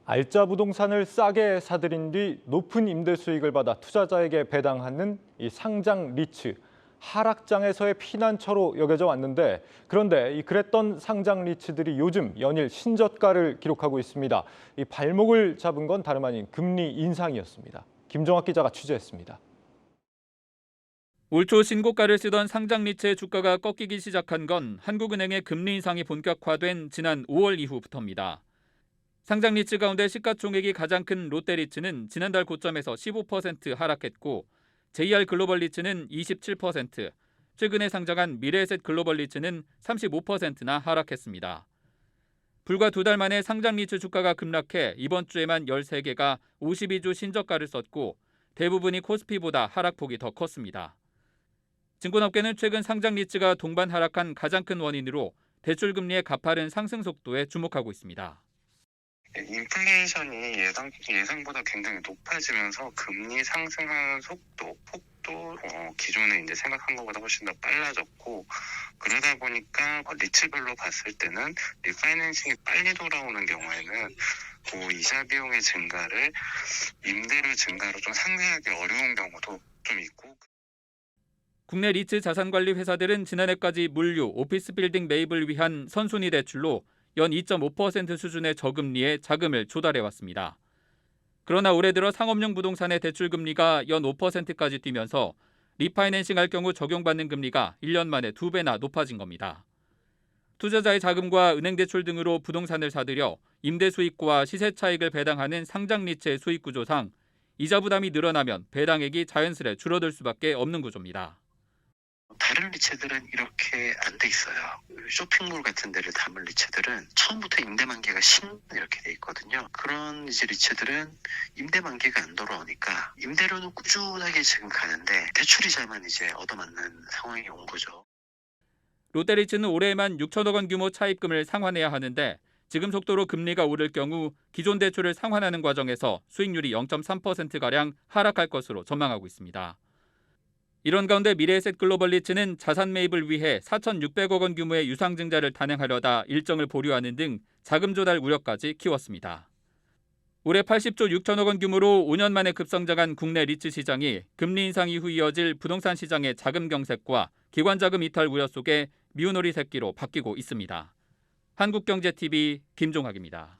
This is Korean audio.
알짜 부동산을 싸게 사들인 뒤 높은 임대 수익을 받아 투자자에게 배당하는 이 상장 리츠. 하락장에서의 피난처로 여겨져 왔는데 그런데 그랬던 상장 리츠들이 요즘 연일 신저가를 기록하고 있습니다. 이 발목을 잡은 건 다름 아닌 금리 인상이었습니다. 김종학 기자가 취재했습니다. 올 초 신고가를 쓰던 상장 리츠의 주가가 꺾이기 시작한 건 한국은행의 금리 인상이 본격화된 지난 5월 이후부터입니다. 상장 리츠 가운데 시가총액이 가장 큰 롯데리츠는 지난달 고점에서 15% 하락했고 JR 글로벌 리츠는 27%, 최근에 상장한 미래에셋 글로벌 리츠는 35%나 하락했습니다. 불과 2달 만에 상장 리츠 주가가 급락해 이번 주에만 13개가 52주 신저가를 썼고 대부분이 코스피보다 하락폭이 더 컸습니다. 증권업계는 최근 상장 리츠가 동반 하락한 가장 큰 원인으로 대출금리의 가파른 상승 속도에 주목하고 있습니다. 인플레이션이 예상보다 굉장히 높아지면서 금리 상승하는 폭도 기존에 이제 생각한 것보다 훨씬 더 빨라졌고, 그러다 보니까 리츠별로 봤을 때는 리파이낸싱이 빨리 돌아오는 경우에는 그 이자 비용의 증가를 임대료 증가로 좀 상쇄하기 어려운 경우도 좀 있고. 국내 리츠 자산관리 회사들은 지난해까지 물류, 오피스 빌딩 매입을 위한 선순위 대출로 연 2.5% 수준의 저금리에 자금을 조달해왔습니다. 그러나 올해 들어 상업용 부동산의 대출금리가 연 5%까지 뛰면서 리파이낸싱할 경우 적용받는 금리가 1년 만에 2배나 높아진 겁니다. 투자자의 자금과 은행 대출 등으로 부동산을 사들여 임대 수익과 시세 차익을 배당하는 상장 리츠의 수익 구조상 이자 부담이 늘어나면 배당액이 자연스레 줄어들 수밖에 없는 구조입니다. 다른 리츠들은 이렇게 안 돼 있어요. 쇼핑몰 같은 데를 담은 리츠들은 처음부터 임대 만기가 10년 이렇게 돼 있거든요. 그런 이제 리츠들은 임대 만기가 안 돌아오니까 임대료는 꾸준하게 지금 가는데 대출이자만 이제 얻어맞는 상황이 온 거죠. 롯데리츠는 올해에만 6천억 원 규모 차입금을 상환해야 하는데 지금 속도로 금리가 오를 경우 기존 대출을 상환하는 과정에서 수익률이 0.3%가량 하락할 것으로 전망하고 있습니다. 이런 가운데 미래에셋 글로벌 리츠는 자산 매입을 위해 4,600억 원 규모의 유상증자를 단행하려다 일정을 보류하는 등 자금 조달 우려까지 키웠습니다. 올해 80조 6천억 원 규모로 5년 만에 급성장한 국내 리츠 시장이 금리 인상 이후 이어질 부동산 시장의 자금 경색과 기관 자금 이탈 우려 속에 미운오리 새끼로 바뀌고 있습니다. 한국경제TV 김종학입니다.